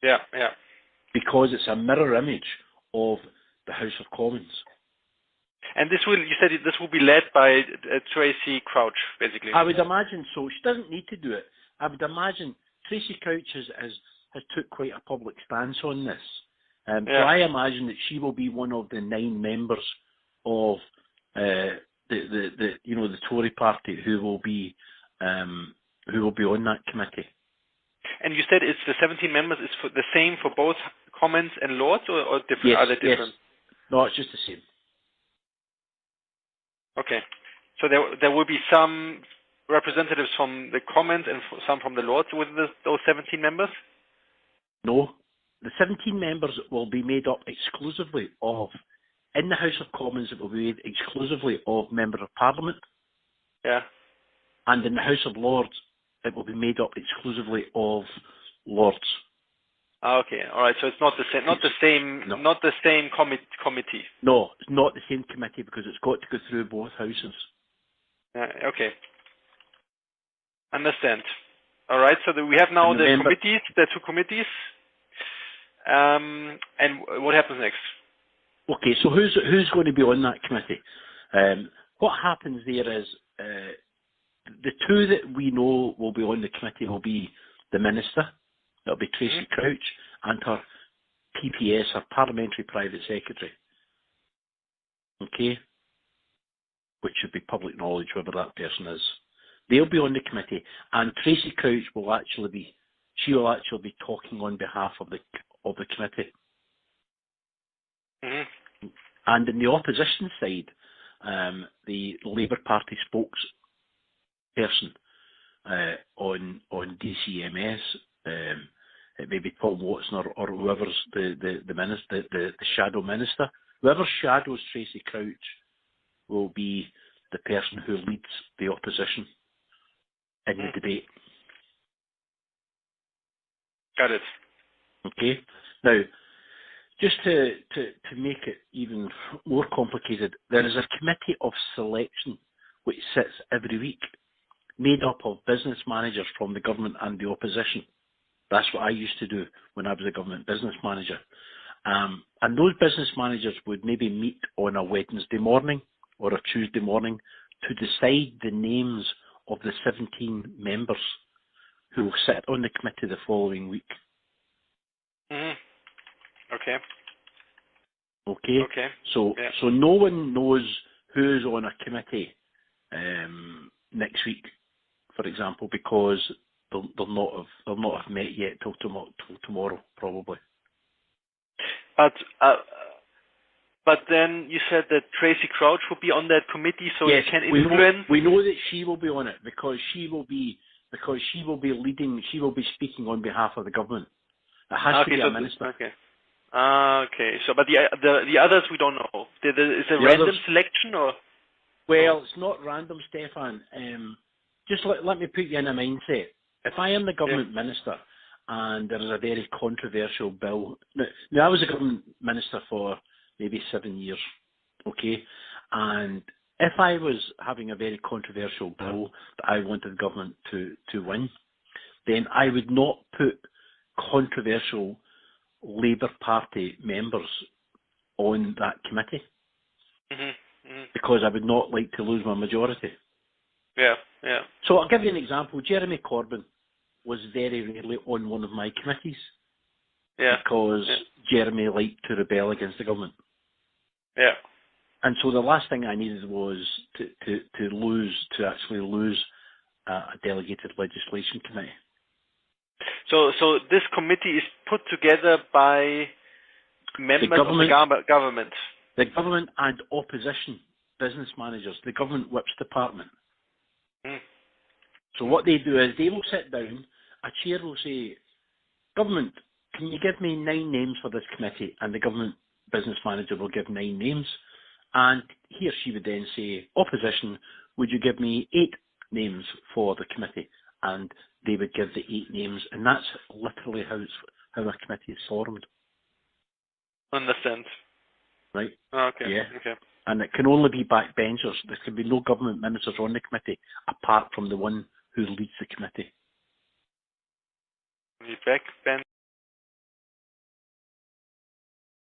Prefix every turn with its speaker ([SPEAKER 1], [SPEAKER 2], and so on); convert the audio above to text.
[SPEAKER 1] Yeah, yeah.
[SPEAKER 2] Because it's a mirror image of the House of Commons.
[SPEAKER 1] And you said this will be led by Tracy Crouch, basically.
[SPEAKER 2] I would imagine so. She doesn't need to do it. I would imagine Tracy Crouch has took quite a public stance on this. So I imagine that she will be one of the 9 members of the Tory party who will be on that committee.
[SPEAKER 1] And you said it's the 17 members is the same for both Commons and Lords, or different?
[SPEAKER 2] Yes,
[SPEAKER 1] Are they different?
[SPEAKER 2] Yes. No, it's just the same.
[SPEAKER 1] Okay. So there will be some representatives from the Commons and some from the Lords with those 17 members?
[SPEAKER 2] No. The 17 members will be made up exclusively of, in the House of Commons, it will be made exclusively of Members of Parliament.
[SPEAKER 1] Yeah.
[SPEAKER 2] And in the House of Lords, it will be made up exclusively of Lords.
[SPEAKER 1] Okay, all right. So it's not the same, not the same committee.
[SPEAKER 2] No, it's not the same committee because it's got to go through both houses.
[SPEAKER 1] Okay. Understand. All right. So we have now the committees, the 2 committees. And what happens next?
[SPEAKER 2] Okay, so who's going to be on that committee? What happens there is the 2 that we know will be on the committee will be the Minister, that'll be Tracy Crouch, and her PPS, her Parliamentary Private Secretary. Okay? Which should be public knowledge, whoever that person is. They'll be on the committee, and Tracy Crouch will actually be talking on behalf of the committee.
[SPEAKER 1] Mm-hmm.
[SPEAKER 2] And in the opposition side, the Labour Party spokesperson on DCMS, it may be Paul Watson or whoever's the minister, the shadow minister. Whoever shadows Tracy Crouch will be the person who leads the opposition in the debate.
[SPEAKER 1] Got it.
[SPEAKER 2] Okay. Now, just to make it even more complicated, there is a committee of selection which sits every week, made up of business managers from the government and the opposition. That's what I used to do when I was a government business manager. And those business managers would maybe meet on a Wednesday morning or a Tuesday morning to decide the names of the 17 members who will sit on the committee the following week.
[SPEAKER 1] Okay.
[SPEAKER 2] Okay. So no one knows who's on a committee next week, for example, because they'll not have met yet till tomorrow, probably.
[SPEAKER 1] But then you said that Tracy Crouch will be on that committee, so
[SPEAKER 2] yes,
[SPEAKER 1] you can influence.
[SPEAKER 2] We know that she will be on it because she will be leading. She will be speaking on behalf of the government. It has to be a minister.
[SPEAKER 1] Okay. So, but the others we don't know. Is it random selection or?
[SPEAKER 2] Well, it's not random, Stefan. Just let me put you in a mindset. If I am the government minister and there is a very controversial bill, now I was a government minister for maybe 7 years, okay, and if I was having a very controversial bill that I wanted the government to win, then I would not put controversial Labour Party members on that committee because I would not like to lose my majority.
[SPEAKER 1] Yeah.
[SPEAKER 2] So I'll give you an example. Jeremy Corbyn was very rarely on one of my committees because Jeremy liked to rebel against the government.
[SPEAKER 1] Yeah.
[SPEAKER 2] And so the last thing I needed was to actually lose a delegated legislation committee.
[SPEAKER 1] So this committee is put together by members of the government.
[SPEAKER 2] The government and opposition business managers, the government whips department. So what they do is they will sit down, a chair will say, government, can you give me 9 names for this committee? And the government business manager will give 9 names. And he or she would then say, opposition, would you give me 8 names for the committee? And they would give the 8 names. And that's literally how a committee is formed.
[SPEAKER 1] Understand.
[SPEAKER 2] Right?
[SPEAKER 1] Okay.
[SPEAKER 2] Yeah.
[SPEAKER 1] Okay.
[SPEAKER 2] And it can only be backbenchers. There can be no government ministers on the committee apart from the one who leads the committee.
[SPEAKER 1] Backbench.